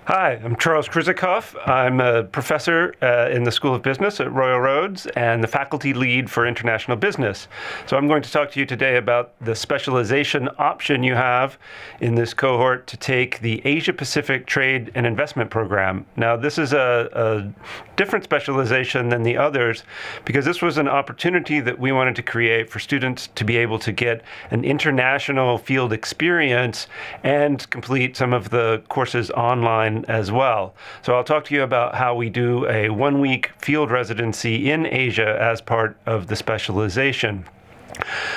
Hi, I'm Charles Krusekopf. I'm a professor in the School of Business at Royal Roads and the faculty lead for international business. So I'm going to talk to you today about the specialization option you have in this cohort to take the Asia Pacific Trade and Investment Program. Now, this is a different specialization than the others because this was an opportunity that we wanted to create for students to be able to get an international field experience and complete some of the courses online as well. So I'll talk to you about how we do a one-week field residency in Asia as part of the specialization.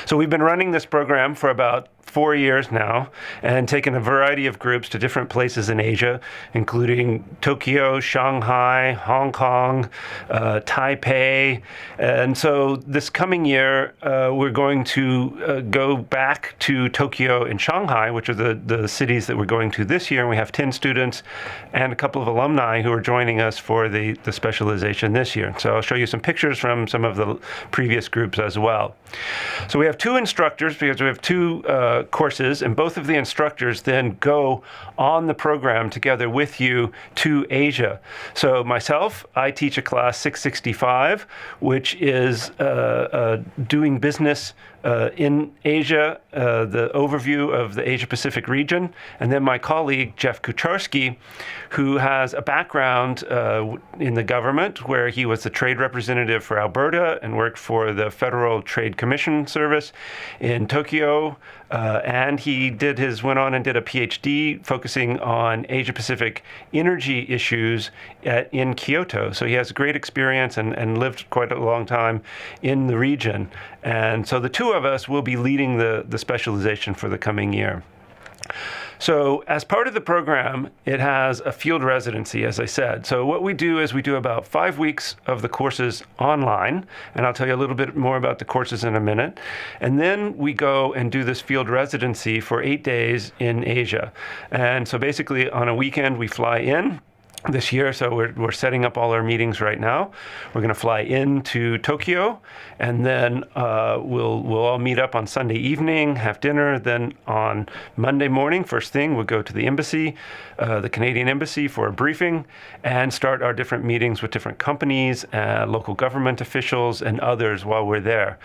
So we've been running this program for about 4 years now and taken a variety of groups to different places in Asia, including Tokyo, Shanghai, Hong Kong, Taipei. And so this coming year, we're going to go back to Tokyo and Shanghai, which are the cities that we're going to this year. And we have 10 students and a couple of alumni who are joining us for the specialization this year. So I'll show you some pictures from some of the previous groups as well. So we have two instructors because we have two courses, and both of the instructors then go on the program together with you to Asia. So myself, I teach a class 665, which is doing business in Asia, the overview of the Asia-Pacific region. And then my colleague, Jeff Kucharski, who has a background in the government where he was the trade representative for Alberta and worked for the Federal Trade Commission Service in Tokyo. And he went on and did a PhD focusing on Asia-Pacific energy issues in Kyoto. So he has great experience and lived quite a long time in the region. And so the two of us will be leading the specialization for the coming year. So as part of the program, it has a field residency, as I said. So what we do is we do about 5 weeks of the courses online, and I'll tell you a little bit more about the courses in a minute. And then we go and do this field residency for 8 days in Asia. And so basically on a weekend, we fly in this year, so we're setting up all our meetings right now. We're going to fly into Tokyo, and then we'll all meet up on Sunday evening, have dinner. Then on Monday morning, first thing, we'll go to the embassy, the Canadian embassy, for a briefing and start our different meetings with different companies, local government officials, and others while we're there.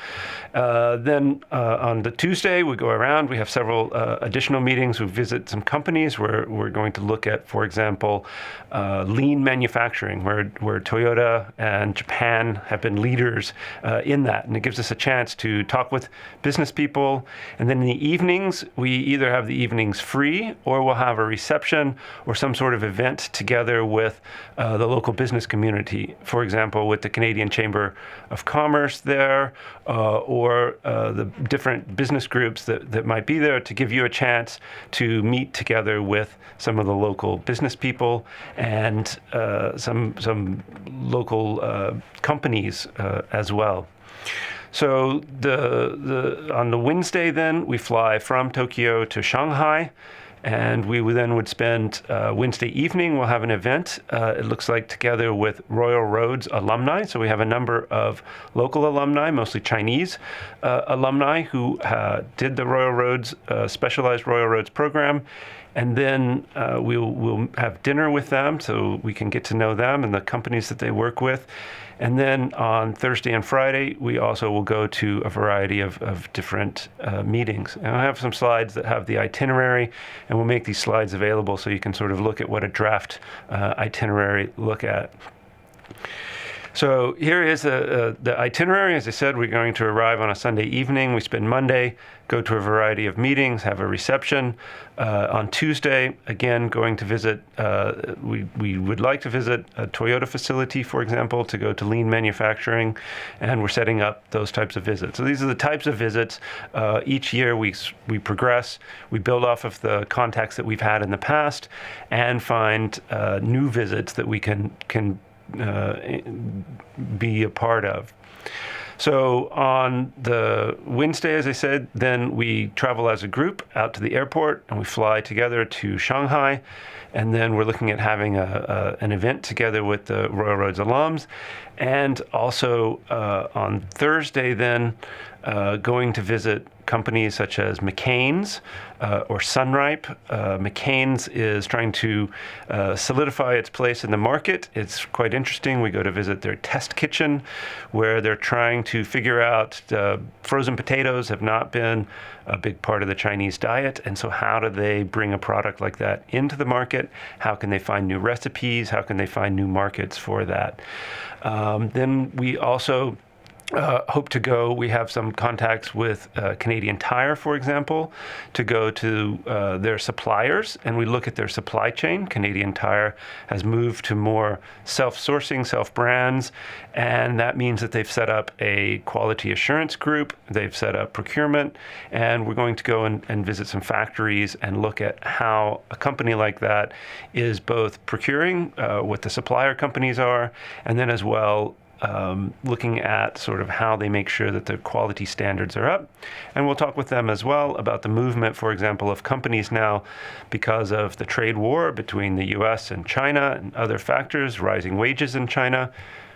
Then on the Tuesday, we go around. We have several additional meetings. We visit some companies where we're going to look at, for example, lean manufacturing, where Toyota and Japan have been leaders in that. And it gives us a chance to talk with business people. And then in the evenings, we either have the evenings free or we'll have a reception or some sort of event together with the local business community. For example, with the Canadian Chamber of Commerce there, or the different business groups that might be there, to give you a chance to meet together with some of the local business people and some local companies as well. So on the Wednesday, then we fly from Tokyo to Shanghai, and we would spend Wednesday evening. We'll have an event. It looks like together with Royal Roads alumni. So we have a number of local alumni, mostly Chinese alumni, who did the Royal Roads specialized Royal Roads program. And then we'll have dinner with them so we can get to know them and the companies that they work with. And then on Thursday and Friday, we also will go to a variety of different meetings. And I have some slides that have the itinerary, and we'll make these slides available so you can sort of look at what a draft itinerary look at. So here is the itinerary. As I said, we're going to arrive on a Sunday evening. We spend Monday, go to a variety of meetings, have a reception. On Tuesday, again, going to visit, we would like to visit a Toyota facility, for example, to go to lean manufacturing, and we're setting up those types of visits. So these are the types of visits. Each year we progress, we build off of the contacts that we've had in the past, and find new visits that we can be a part of. So on the Wednesday, as I said, then we travel as a group out to the airport and we fly together to Shanghai. And then we're looking at having an event together with the Royal Roads alums. And also on Thursday then, going to visit companies such as McCain's or Sunripe. McCain's is trying to solidify its place in the market. It's quite interesting. We go to visit their test kitchen where they're trying to figure out frozen potatoes have not been a big part of the Chinese diet. And so how do they bring a product like that into the market? How can they find new recipes? How can they find new markets for that? Then we also hope to go. We have some contacts with Canadian Tire, for example, to go to their suppliers, and we look at their supply chain. Canadian Tire has moved to more self-sourcing, self-brands, and that means that they've set up a quality assurance group, they've set up procurement, and we're going to go and visit some factories and look at how a company like that is both procuring what the supplier companies are, and then as well looking at sort of how they make sure that the quality standards are up. And we'll talk with them as well about the movement, for example, of companies now because of the trade war between the US and China and other factors, rising wages in China.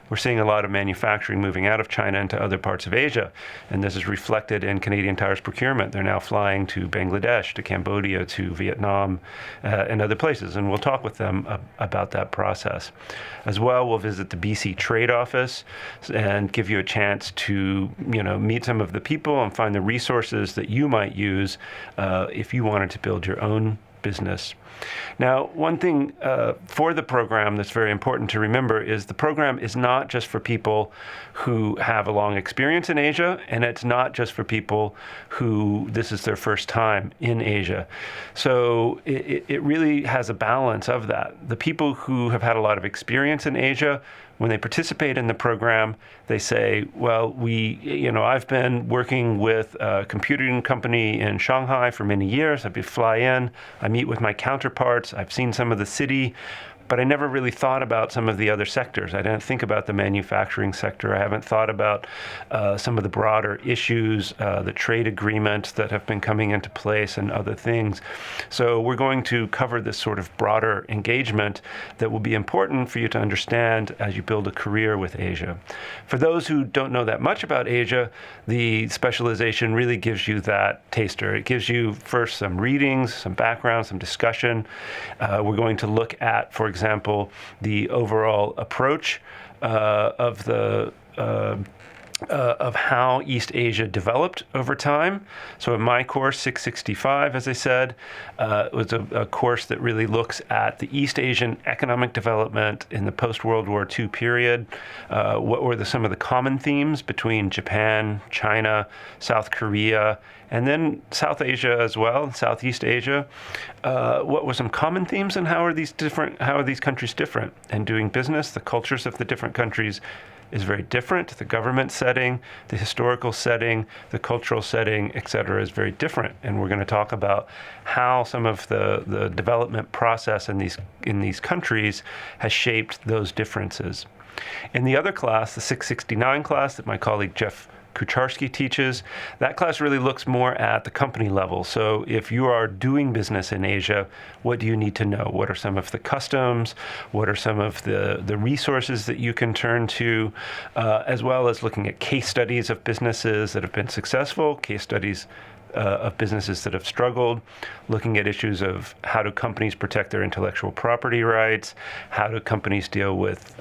We're seeing a lot of manufacturing moving out of China into other parts of Asia, and this is reflected in Canadian Tire's procurement. They're now flying to Bangladesh, to Cambodia, to Vietnam, and other places, and we'll talk with them about that process. As well, we'll visit the BC Trade Office and give you a chance to, meet some of the people and find the resources that you might use if you wanted to build your own business. Now, one thing for the program that's very important to remember is the program is not just for people who have a long experience in Asia, and it's not just for people who this is their first time in Asia. So it really has a balance of that. The people who have had a lot of experience in Asia, when they participate in the program, they say, well, I've been working with a computing company in Shanghai for many years. I fly in, I meet with my counterparts, I've seen some of the city, but I never really thought about some of the other sectors. I didn't think about the manufacturing sector. I haven't thought about some of the broader issues, the trade agreement that have been coming into place and other things. So we're going to cover this sort of broader engagement that will be important for you to understand as you build a career with Asia. For those who don't know that much about Asia, the specialization really gives you that taster. It gives you first some readings, some background, some discussion. We're going to look at, for example, the overall approach of how East Asia developed over time. So in my course, 665, as I said, was a course that really looks at the East Asian economic development in the post-World War II period. What were some of the common themes between Japan, China, South Korea, and then South Asia as well, Southeast Asia. What were some common themes, and how are these countries different? And doing business, the cultures of the different countries is very different. The government setting, the historical setting, the cultural setting, et cetera, is very different. And we're going to talk about how some of the development process in these countries has shaped those differences. In the other class, the 669 class that my colleague Jeff Kucharski teaches, that class really looks more at the company level. So if you are doing business in Asia, what do you need to know? What are some of the customs? What are some of the resources that you can turn to? As well as looking at case studies of businesses that have been successful, case studies of businesses that have struggled, looking at issues of how do companies protect their intellectual property rights, how do companies deal with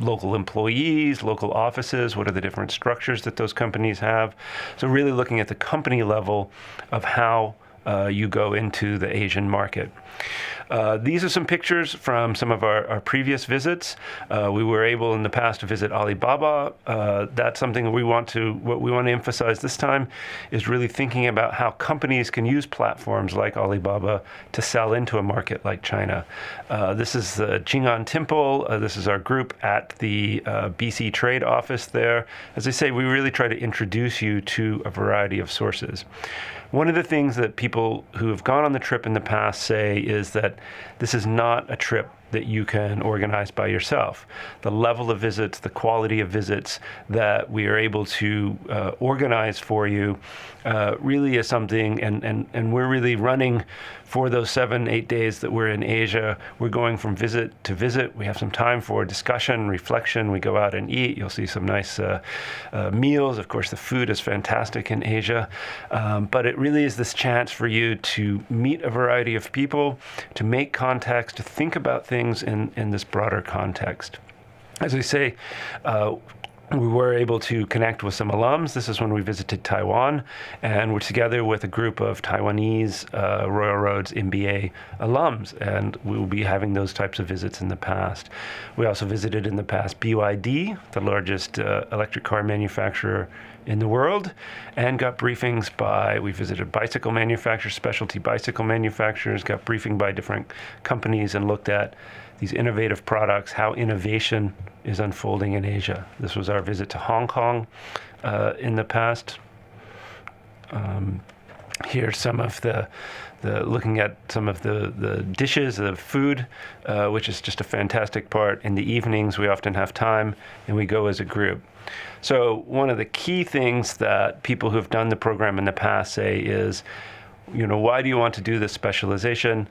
local employees, local offices, what are the different structures that those companies have. So really looking at the company level of how you go into the Asian market. These are some pictures from some of our previous visits. We were able in the past to visit Alibaba. That's something that what we want to emphasize this time is really thinking about how companies can use platforms like Alibaba to sell into a market like China. This is the Jing'an Temple. This is our group at the BC Trade Office there. As I say, we really try to introduce you to a variety of sources. One of the things that people who have gone on the trip in the past say is that this is not a trip that you can organize by yourself. The level of visits, the quality of visits that we are able to organize for you really is something, and we're really running for those 7-8 days that we're in Asia. We're going from visit to visit. We have some time for discussion, reflection. We go out and eat. You'll see some nice meals. Of course, the food is fantastic in Asia, but it really is this chance for you to meet a variety of people, to make contacts, to think about things in this broader context. As I say, we were able to connect with some alums. This is when we visited Taiwan, and we're together with a group of Taiwanese Royal Roads MBA alums, and we will be having those types of visits in the past. We also visited in the past BYD, the largest electric car manufacturer in the world, and got briefings we visited bicycle manufacturers, specialty bicycle manufacturers, got briefing by different companies, and looked at these innovative products, how innovation is unfolding in Asia. This was our visit to Hong Kong in the past. Here's some of looking at some of the dishes, the food, which is just a fantastic part. In the evenings, we often have time, and we go as a group. So one of the key things that people who have done the program in the past say is, why do you want to do this specialization?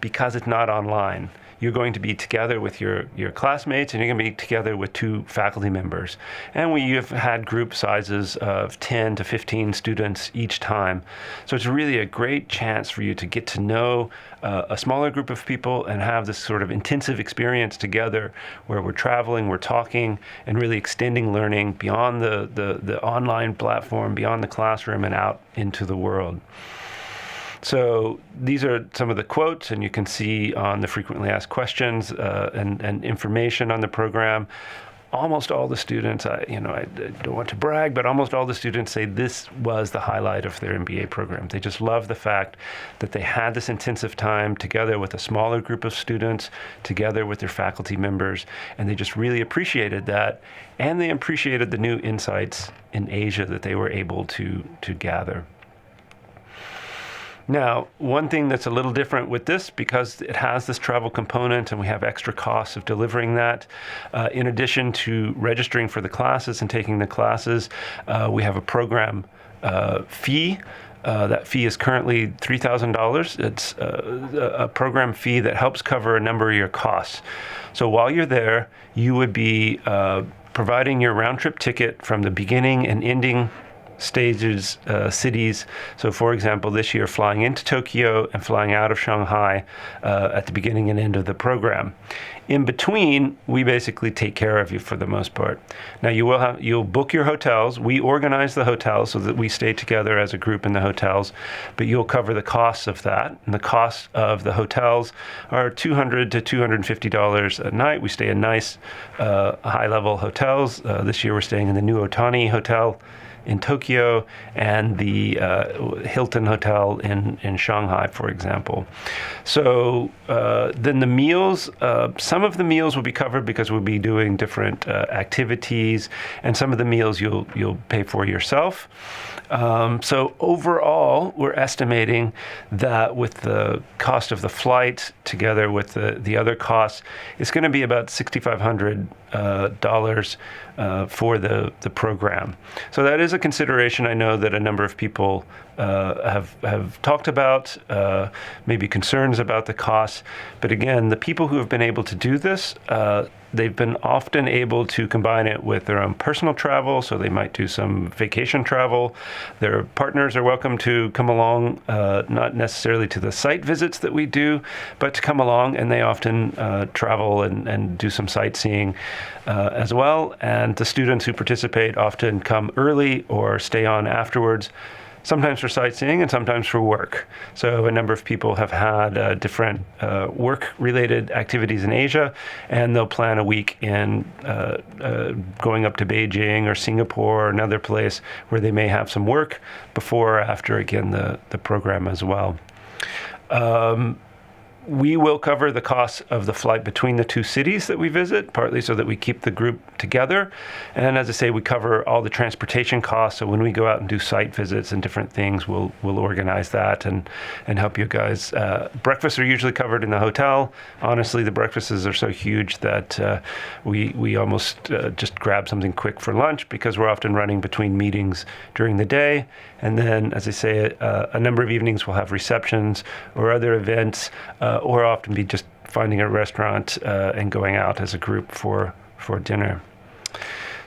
Because it's not online. You're going to be together with your classmates, and you're going to be together with 2 faculty members. And you've had group sizes of 10 to 15 students each time. So it's really a great chance for you to get to know a smaller group of people and have this sort of intensive experience together where we're traveling, we're talking, and really extending learning beyond the online platform, beyond the classroom, and out into the world. So these are some of the quotes, and you can see on the frequently asked questions and information on the program. Almost all the students, I don't want to brag, but almost all the students say this was the highlight of their MBA program. They just love the fact that they had this intensive time together with a smaller group of students, together with their faculty members, and they just really appreciated that, and they appreciated the new insights in Asia that they were able to gather. Now, one thing that's a little different with this, because it has this travel component and we have extra costs of delivering that, in addition to registering for the classes and taking the classes, we have a program fee. That fee is currently $3,000. It's a program fee that helps cover a number of your costs. So while you're there, you would be providing your round-trip ticket from the beginning and ending stages, cities. So for example, this year flying into Tokyo and flying out of Shanghai at the beginning and end of the program. In between, we basically take care of you for the most part. Now you'll book your hotels. We organize the hotels so that we stay together as a group in the hotels, but you'll cover the costs of that. And the costs of the hotels are $200 to $250 a night. We stay in nice high-level hotels. This year we're staying in the New Otani Hotel in Tokyo and the Hilton Hotel in Shanghai, for example. So then the meals, some of the meals will be covered because we'll be doing different activities, and some of the meals you'll pay for yourself. So overall, we're estimating that with the cost of the flight together with the other costs, it's going to be about $6,500 for the program. So that is a consideration. I know that a number of people have talked about, maybe concerns about the costs. But again, the people who have been able to do this, they've been often able to combine it with their own personal travel, so they might do some vacation travel. Their partners are welcome to come along, not necessarily to the site visits that we do, but to come along, and they often travel and do some sightseeing as well. And the students who participate often come early or stay on afterwards, sometimes for sightseeing and sometimes for work. So a number of people have had different work-related activities in Asia, and they'll plan a week in going up to Beijing or Singapore or another place where they may have some work before or after, again, the program as well. we will cover the costs of the flight between the two cities that we visit, partly so that we keep the group together. And as I say, we cover all the transportation costs. So when we go out and do site visits and different things, we'll organize that and help you guys. Breakfasts are usually covered in the hotel. Honestly, the breakfasts are so huge that we almost just grab something quick for lunch because we're often running between meetings during the day. And then, as I say, a number of evenings we'll have receptions or other events, or often be just finding a restaurant and going out as a group for dinner.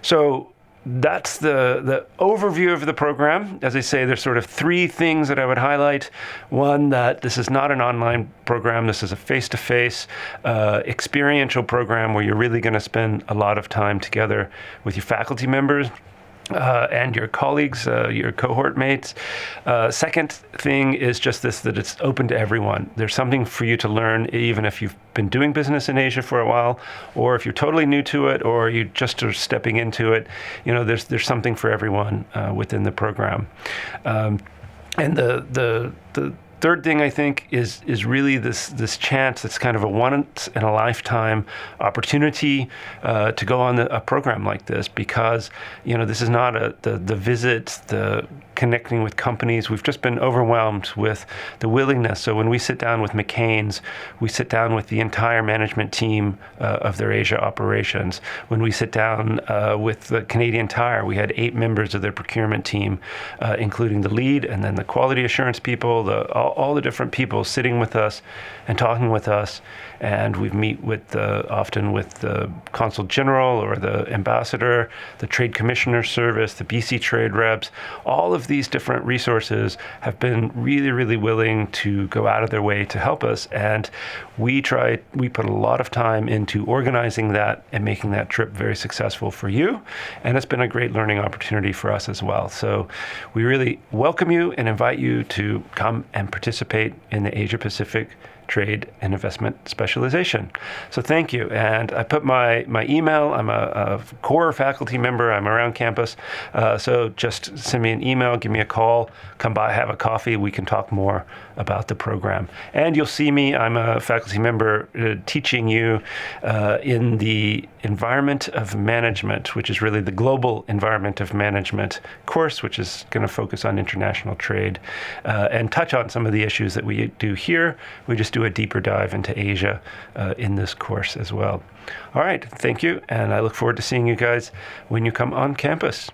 So that's the overview of the program. As I say, there's sort of three things that I would highlight. One, that this is not an online program. This is a face-to-face experiential program where you're really going to spend a lot of time together with your faculty members and your colleagues, your cohort mates. Second thing is just this, that it's open to everyone. There's something for you to learn, even if you've been doing business in Asia for a while, or if you're totally new to it, or you just are stepping into it. There's something for everyone within the program. And the third thing I think is really this chance that's kind of a once in a lifetime opportunity to go on a program like this, because this is not the visits, the connecting with companies. We've just been overwhelmed with the willingness. So when we sit down with McCain's, we sit down with the entire management team of their Asia operations. When we sit down with the Canadian Tire, we had 8 members of their procurement team, including the lead and then the quality assurance people, all the different people sitting with us and talking with us. And we meet with often with the consul general or the ambassador, the trade commissioner service, the BC trade reps. All of these different resources have been really, really willing to go out of their way to help us. And we put a lot of time into organizing that and making that trip very successful for you. And it's been a great learning opportunity for us as well. So we really welcome you and invite you to come and participate in the Asia Pacific Trade and Investment Specialization. So thank you. And I put my email. I'm a core faculty member. I'm around campus. So just send me an email, give me a call, come by, have a coffee. We can talk more about the program. And you'll see me. I'm a faculty member teaching you in the Environment of Management, which is really the Global Environment of Management course, which is going to focus on international trade and touch on some of the issues that we do here. We just do a deeper dive into Asia in this course as well. All right, thank you, and I look forward to seeing you guys when you come on campus.